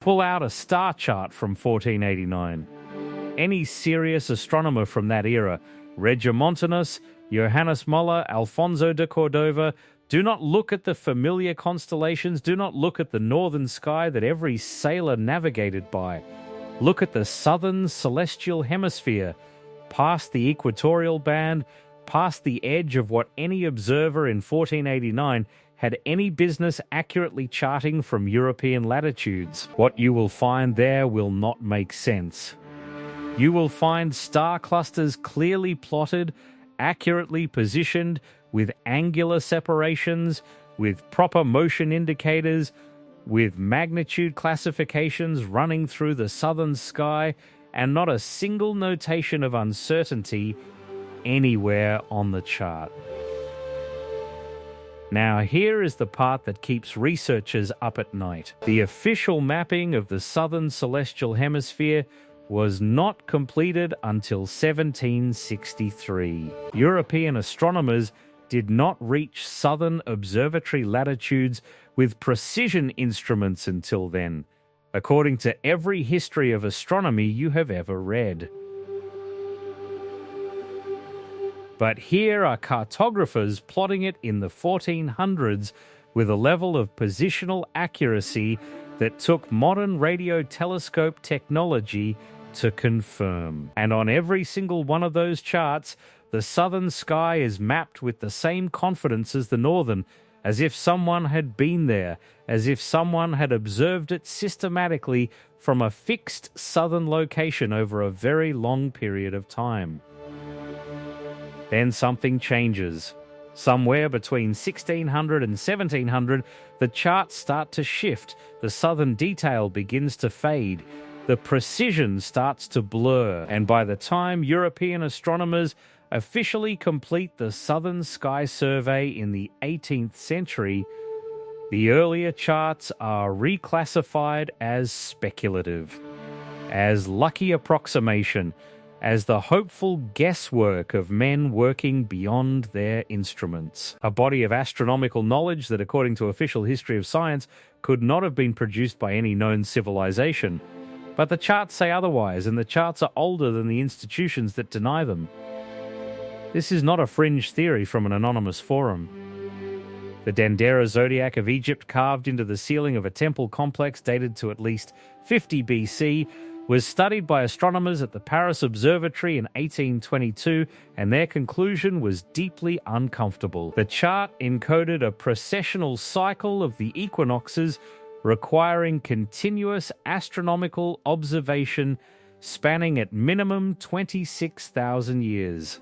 Pull out a star chart from 1489. Any serious astronomer from that era, Regiomontanus, Johannes Muller, Alfonso de Cordova, do not look at the familiar constellations, do not look at the northern sky that every sailor navigated by. Look at the southern celestial hemisphere, past the equatorial band, past the edge of what any observer in 1489 had any business accurately charting from European latitudes. What you will find there will not make sense. You will find star clusters clearly plotted, accurately positioned, with angular separations, with proper motion indicators, with magnitude classifications running through the southern sky, and not a single notation of uncertainty anywhere on the chart. Now, here is the part that keeps researchers up at night. The official mapping of the southern celestial hemisphere was not completed until 1763. European astronomers did not reach southern observatory latitudes with precision instruments until then, according to every history of astronomy you have ever read. But here are cartographers plotting it in the 1400s with a level of positional accuracy that took modern radio telescope technology to confirm. And on every single one of those charts, the southern sky is mapped with the same confidence as the northern, as if someone had been there, as if someone had observed it systematically from a fixed southern location over a very long period of time. Then something changes. Somewhere between 1600 and 1700, the charts start to shift, the southern detail begins to fade, the precision starts to blur, and by the time European astronomers officially complete the southern sky survey in the 18th century, the earlier charts are reclassified as speculative, as lucky approximation, as the hopeful guesswork of men working beyond their instruments. A body of astronomical knowledge that, according to official history of science, could not have been produced by any known civilization. But the charts say otherwise, and the charts are older than the institutions that deny them. This is not a fringe theory from an anonymous forum. The Dendera zodiac of Egypt, carved into the ceiling of a temple complex dated to at least 50 BC, was studied by astronomers at the Paris Observatory in 1822, and their conclusion was deeply uncomfortable. The chart encoded a precessional cycle of the equinoxes requiring continuous astronomical observation spanning at minimum 26,000 years.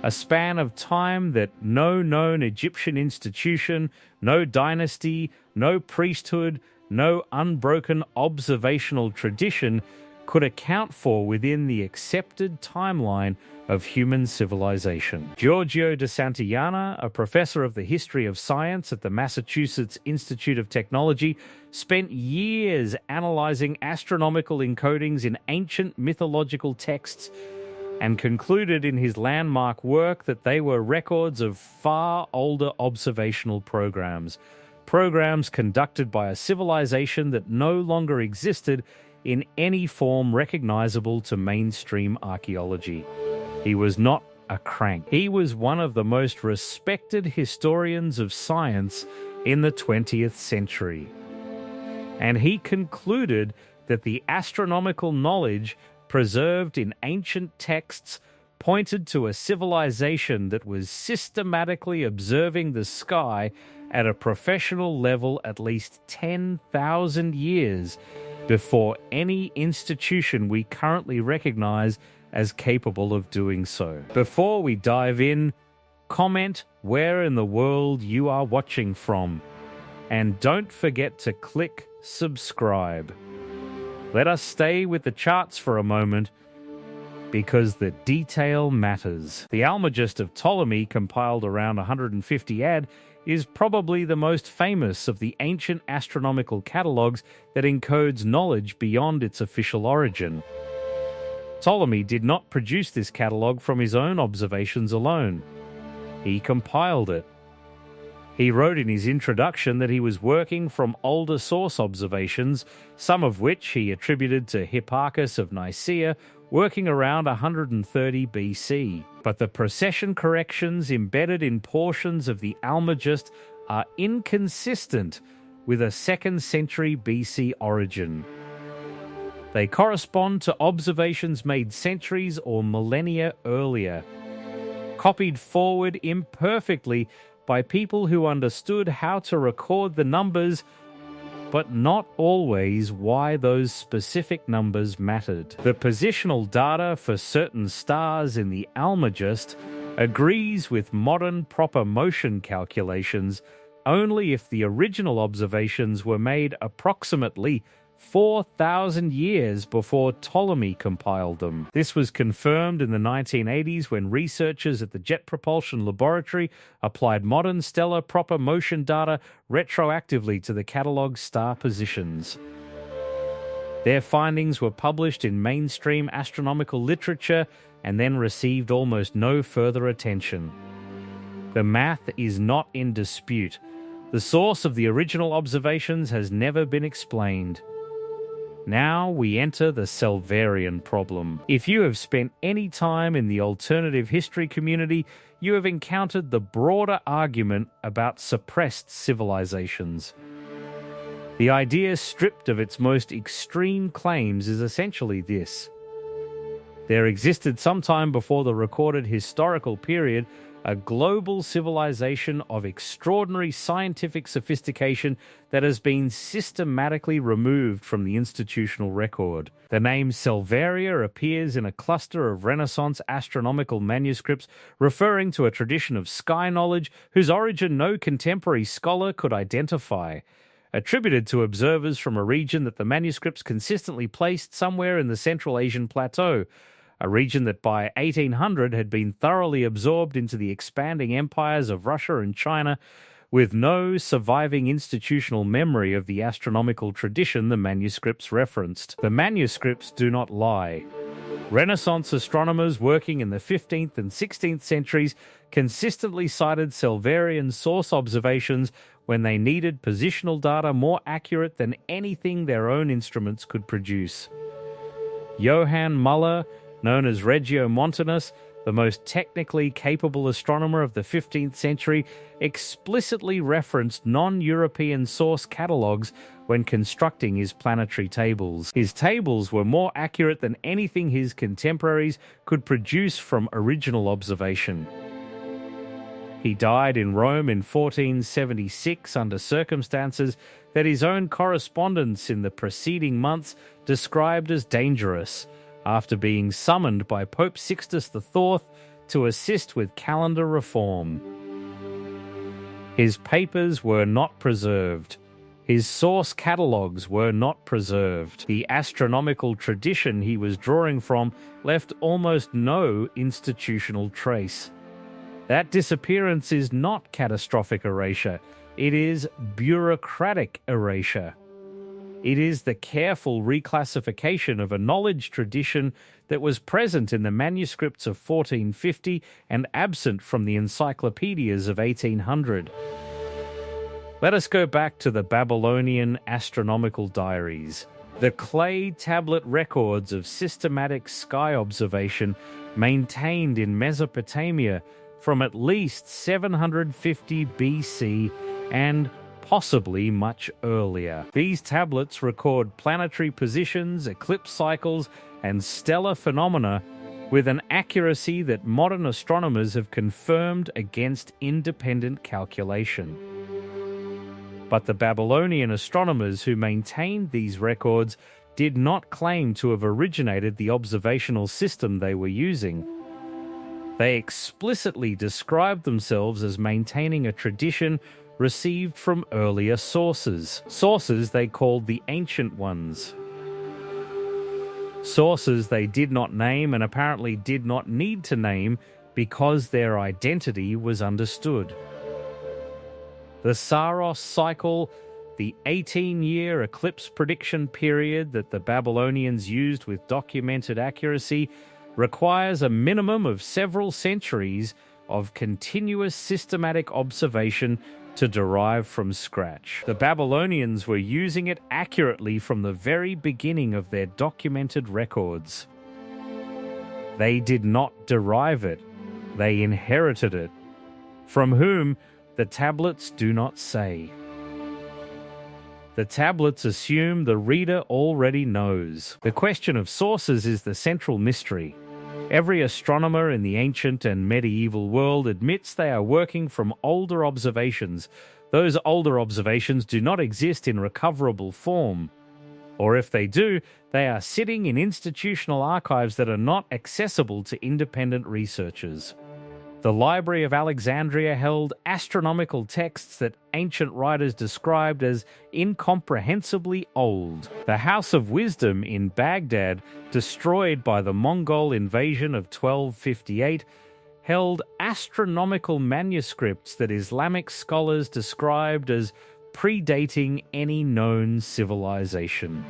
A span of time that no known Egyptian institution, no dynasty, no priesthood, no unbroken observational tradition could account for within the accepted timeline of human civilization. Giorgio de Santillana, a professor of the history of science at the Massachusetts Institute of Technology, spent years analyzing astronomical encodings in ancient mythological texts and concluded in his landmark work that they were records of far older observational programs conducted by a civilization that no longer existed in any form recognizable to mainstream archaeology. He was not a crank. He was one of the most respected historians of science in the 20th century. And he concluded that the astronomical knowledge preserved in ancient texts pointed to a civilization that was systematically observing the sky at a professional level at least 10,000 years before any institution we currently recognize as capable of doing so. Before we dive in, comment where in the world you are watching from, and don't forget to click subscribe. Let us stay with the charts for a moment, because the detail matters. The Almagest of Ptolemy, compiled around 150 AD, is probably the most famous of the ancient astronomical catalogues that encodes knowledge beyond its official origin. Ptolemy did not produce this catalogue from his own observations alone. He compiled it. He wrote in his introduction that he was working from older source observations, some of which he attributed to Hipparchus of Nicaea, working around 130 BC. But the precession corrections embedded in portions of the Almagest are inconsistent with a 2nd century BC origin. They correspond to observations made centuries or millennia earlier, copied forward imperfectly by people who understood how to record the numbers, but not always why those specific numbers mattered. The positional data for certain stars in the Almagest agrees with modern proper motion calculations only if the original observations were made approximately 4,000 years before Ptolemy compiled them. This was confirmed in the 1980s when researchers at the Jet Propulsion Laboratory applied modern stellar proper motion data retroactively to the catalogue's star positions. Their findings were published in mainstream astronomical literature and then received almost no further attention. The math is not in dispute. The source of the original observations has never been explained. Now we enter the Selverian problem. If you have spent any time in the alternative history community, you have encountered the broader argument about suppressed civilizations. The idea stripped of its most extreme claims is essentially this. There existed sometime before the recorded historical period a global civilization of extraordinary scientific sophistication that has been systematically removed from the institutional record. The name Selvaria appears in a cluster of Renaissance astronomical manuscripts referring to a tradition of sky knowledge whose origin no contemporary scholar could identify. Attributed to observers from a region that the manuscripts consistently placed somewhere in the Central Asian Plateau, a region that by 1800 had been thoroughly absorbed into the expanding empires of Russia and China, with no surviving institutional memory of the astronomical tradition the manuscripts referenced. The manuscripts do not lie. Renaissance astronomers working in the 15th and 16th centuries consistently cited Selverian source observations when they needed positional data more accurate than anything their own instruments could produce. Johann Muller, known as Regio Montanus, the most technically capable astronomer of the 15th century, explicitly referenced non-European source catalogues when constructing his planetary tables. His tables were more accurate than anything his contemporaries could produce from original observation. He died in Rome in 1476 under circumstances that his own correspondence in the preceding months described as dangerous, after being summoned by Pope Sixtus IV to assist with calendar reform. His papers were not preserved. His source catalogues were not preserved. The astronomical tradition he was drawing from left almost no institutional trace. That disappearance is not catastrophic erasure. It is bureaucratic erasure. It is the careful reclassification of a knowledge tradition that was present in the manuscripts of 1450 and absent from the encyclopedias of 1800. Let us go back to the Babylonian astronomical diaries. The clay tablet records of systematic sky observation maintained in Mesopotamia from at least 750 BC and possibly much earlier. These tablets record planetary positions, eclipse cycles, and stellar phenomena with an accuracy that modern astronomers have confirmed against independent calculation. But the Babylonian astronomers who maintained these records did not claim to have originated the observational system they were using. They explicitly described themselves as maintaining a tradition received from earlier sources they called the Ancient Ones. Sources they did not name and apparently did not need to name because their identity was understood. The Saros cycle, the 18-year eclipse prediction period that the Babylonians used with documented accuracy, requires a minimum of several centuries of continuous systematic observation to derive from scratch. The Babylonians were using it accurately from the very beginning of their documented records. They did not derive it, they inherited it. From whom, the tablets do not say. The tablets assume the reader already knows. The question of sources is the central mystery. Every astronomer in the ancient and medieval world admits they are working from older observations. Those older observations do not exist in recoverable form. Or if they do, they are sitting in institutional archives that are not accessible to independent researchers. The Library of Alexandria held astronomical texts that ancient writers described as incomprehensibly old. The House of Wisdom in Baghdad, destroyed by the Mongol invasion of 1258, held astronomical manuscripts that Islamic scholars described as predating any known civilization.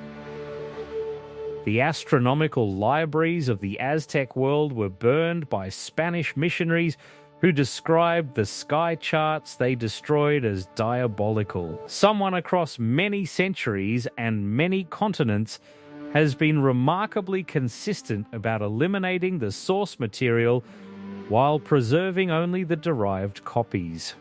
The astronomical libraries of the Aztec world were burned by Spanish missionaries who described the sky charts they destroyed as diabolical. Someone across many centuries and many continents has been remarkably consistent about eliminating the source material while preserving only the derived copies.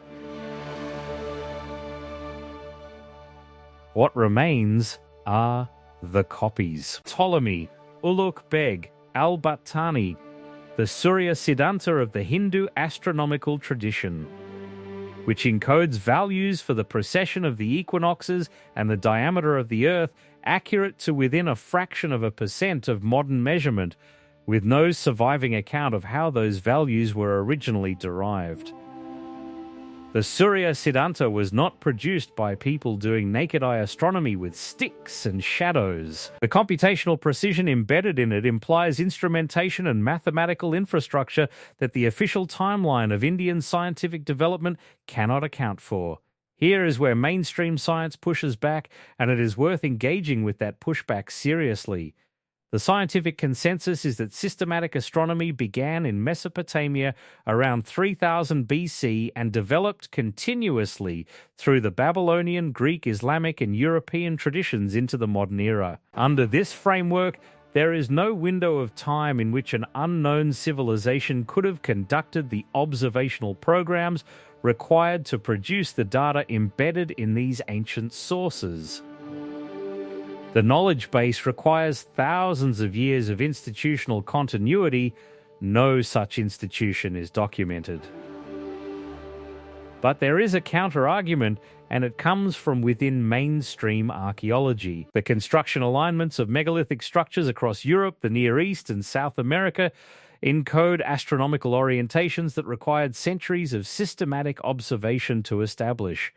What remains are the copies. Ptolemy, Ulugh Beg, al-Battani, the Surya Siddhanta of the Hindu astronomical tradition, which encodes values for the precession of the equinoxes and the diameter of the Earth accurate to within a fraction of a percent of modern measurement, with no surviving account of how those values were originally derived. The Surya Siddhanta was not produced by people doing naked-eye astronomy with sticks and shadows. The computational precision embedded in it implies instrumentation and mathematical infrastructure that the official timeline of Indian scientific development cannot account for. Here is where mainstream science pushes back, and it is worth engaging with that pushback seriously. The scientific consensus is that systematic astronomy began in Mesopotamia around 3000 BC and developed continuously through the Babylonian, Greek, Islamic, and European traditions into the modern era. Under this framework, there is no window of time in which an unknown civilization could have conducted the observational programs required to produce the data embedded in these ancient sources. The knowledge base requires thousands of years of institutional continuity. No such institution is documented. But there is a counter-argument, and it comes from within mainstream archaeology. The construction alignments of megalithic structures across Europe, the Near East, and South America encode astronomical orientations that required centuries of systematic observation to establish.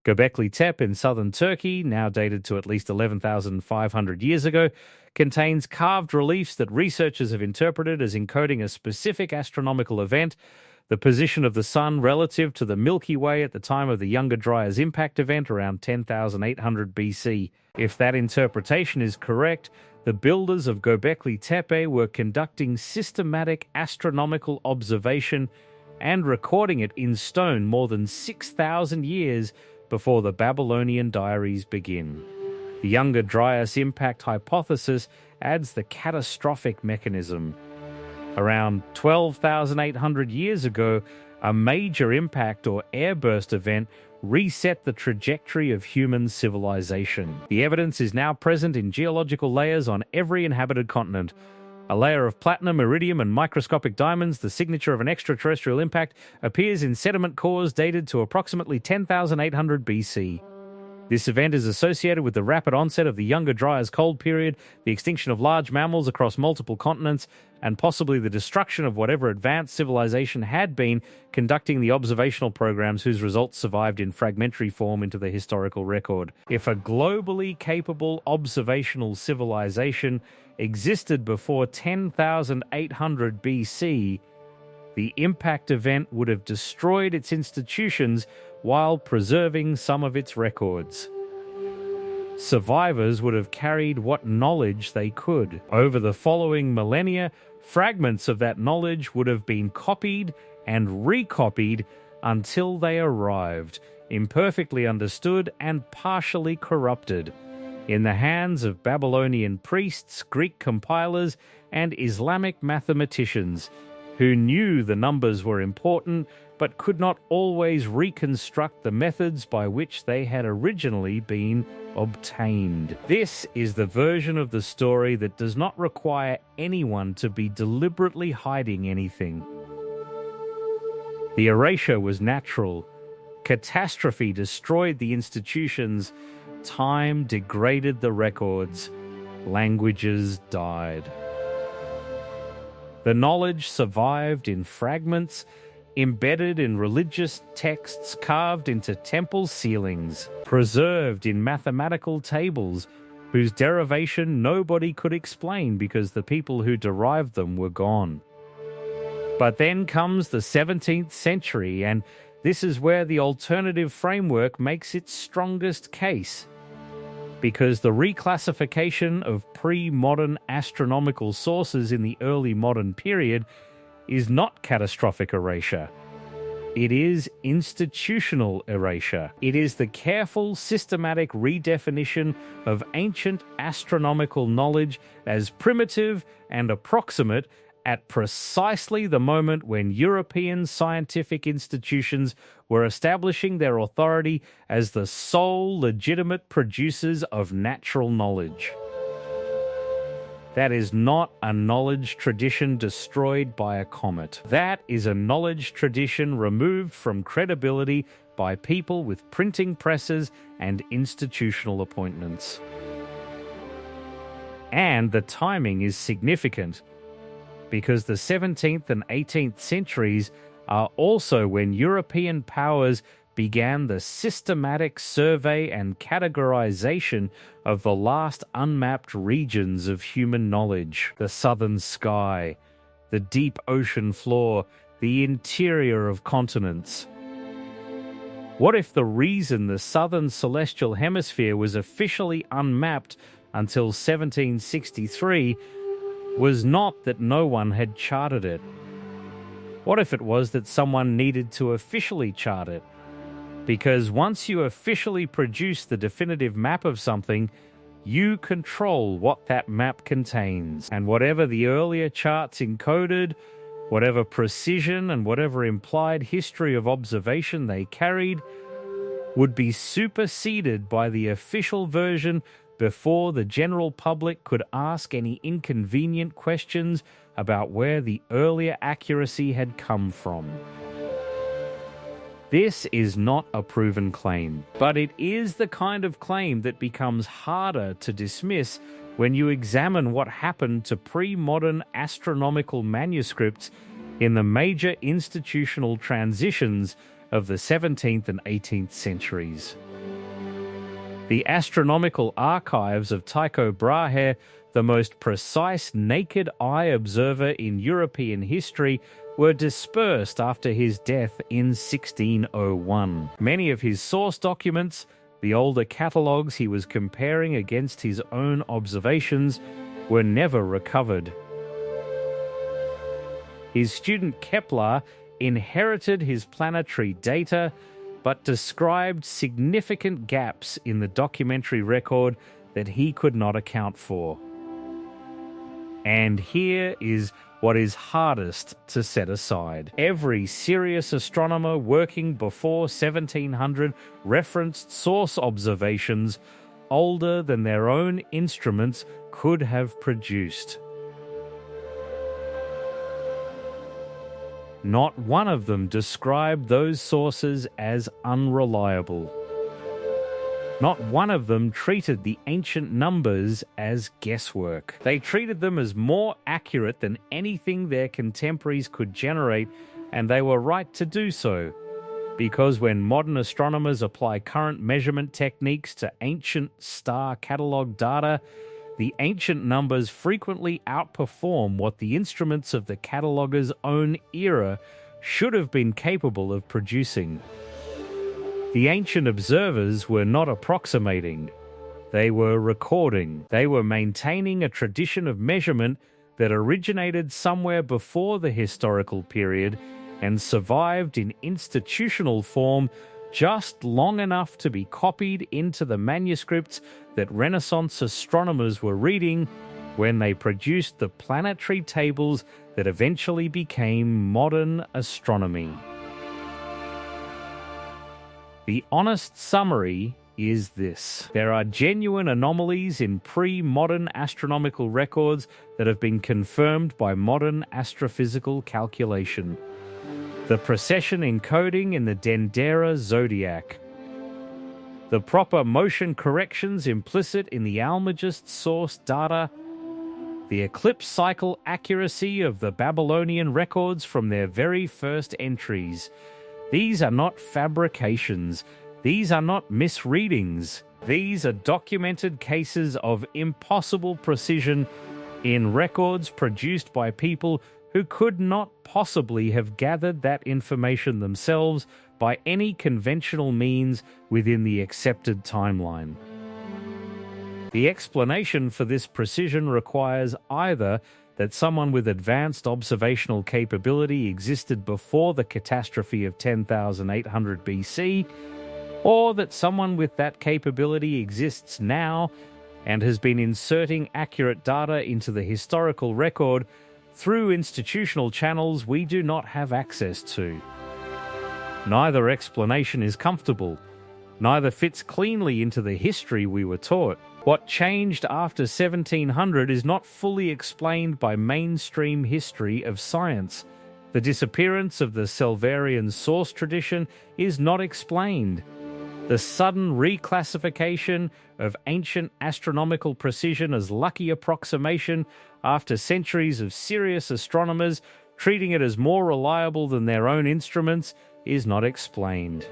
Göbekli Tepe in southern Turkey, now dated to at least 11,500 years ago, contains carved reliefs that researchers have interpreted as encoding a specific astronomical event, the position of the Sun relative to the Milky Way at the time of the Younger Dryas impact event around 10,800 BC. If that interpretation is correct, the builders of Göbekli Tepe were conducting systematic astronomical observation and recording it in stone more than 6,000 years before the Babylonian diaries begin. The Younger Dryas impact hypothesis adds the catastrophic mechanism. Around 12,800 years ago, a major impact or airburst event reset the trajectory of human civilization. The evidence is now present in geological layers on every inhabited continent. A layer of platinum, iridium, and microscopic diamonds, the signature of an extraterrestrial impact, appears in sediment cores dated to approximately 10,800 BC. This event is associated with the rapid onset of the Younger Dryas cold period, the extinction of large mammals across multiple continents, and possibly the destruction of whatever advanced civilization had been conducting the observational programs whose results survived in fragmentary form into the historical record. If a globally capable observational civilization existed before 10,800 BC, the impact event would have destroyed its institutions while preserving some of its records. Survivors would have carried what knowledge they could. Over the following millennia, fragments of that knowledge would have been copied and recopied until they arrived imperfectly understood and partially corrupted, in the hands of Babylonian priests, Greek compilers, and Islamic mathematicians, who knew the numbers were important but could not always reconstruct the methods by which they had originally been obtained. This is the version of the story that does not require anyone to be deliberately hiding anything. The erasure was natural. Catastrophe destroyed the institutions. Time degraded the records. Languages died. The knowledge survived in fragments, embedded in religious texts carved into temple ceilings, preserved in mathematical tables whose derivation nobody could explain because the people who derived them were gone. But then comes the 17th century, and this is where the alternative framework makes its strongest case, because the reclassification of pre-modern astronomical sources in the early modern period is not catastrophic erasure. It is institutional erasure. It is the careful, systematic redefinition of ancient astronomical knowledge as primitive and approximate at precisely the moment when European scientific institutions were establishing their authority as the sole legitimate producers of natural knowledge. That is not a knowledge tradition destroyed by a comet. That is a knowledge tradition removed from credibility by people with printing presses and institutional appointments. And the timing is significant, because the 17th and 18th centuries are also when European powers began the systematic survey and categorization of the last unmapped regions of human knowledge: the southern sky, the deep ocean floor, the interior of continents. What if the reason the southern celestial hemisphere was officially unmapped until 1763 was not that no one had charted it? What if it was that someone needed to officially chart it? Because once you officially produce the definitive map of something, you control what that map contains. And whatever the earlier charts encoded, whatever precision and whatever implied history of observation they carried, would be superseded by the official version before the general public could ask any inconvenient questions about where the earlier accuracy had come from. This is not a proven claim, but it is the kind of claim that becomes harder to dismiss when you examine what happened to pre-modern astronomical manuscripts in the major institutional transitions of the 17th and 18th centuries. The astronomical archives of Tycho Brahe, the most precise naked eye observer in European history, were dispersed after his death in 1601. Many of his source documents, the older catalogues he was comparing against his own observations, were never recovered. His student Kepler inherited his planetary data, but described significant gaps in the documentary record that he could not account for. And here is what is hardest to set aside. Every serious astronomer working before 1700 referenced source observations older than their own instruments could have produced. Not one of them described those sources as unreliable. Not one of them treated the ancient numbers as guesswork. They treated them as more accurate than anything their contemporaries could generate, and they were right to do so, because when modern astronomers apply current measurement techniques to ancient star catalogue data, the ancient numbers frequently outperform what the instruments of the cataloguer's own era should have been capable of producing. The ancient observers were not approximating. They were recording. They were maintaining a tradition of measurement that originated somewhere before the historical period and survived in institutional form just long enough to be copied into the manuscripts that Renaissance astronomers were reading when they produced the planetary tables that eventually became modern astronomy. The honest summary is this: there are genuine anomalies in pre-modern astronomical records that have been confirmed by modern astrophysical calculation. The precession encoding in the Dendera zodiac. The proper motion corrections implicit in the Almagest source data. The eclipse cycle accuracy of the Babylonian records from their very first entries. These are not fabrications. These are not misreadings. These are documented cases of impossible precision in records produced by people who could not possibly have gathered that information themselves by any conventional means within the accepted timeline. The explanation for this precision requires either that someone with advanced observational capability existed before the catastrophe of 10,800 BC, or that someone with that capability exists now and has been inserting accurate data into the historical record through institutional channels we do not have access to. Neither explanation is comfortable. Neither fits cleanly into the history we were taught. What changed after 1700 is not fully explained by mainstream history of science. The disappearance of the Selverian source tradition is not explained. The sudden reclassification of ancient astronomical precision as lucky approximation after centuries of serious astronomers treating it as more reliable than their own instruments is not explained.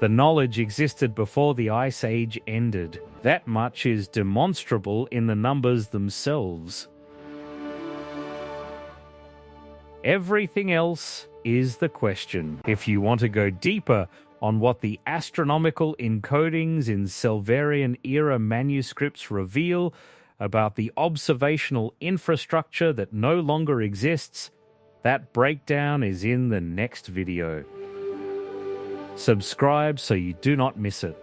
The knowledge existed before the Ice Age ended. That much is demonstrable in the numbers themselves. Everything else is the question. If you want to go deeper on what the astronomical encodings in Selverian-era manuscripts reveal about the observational infrastructure that no longer exists, that breakdown is in the next video. Subscribe so you do not miss it.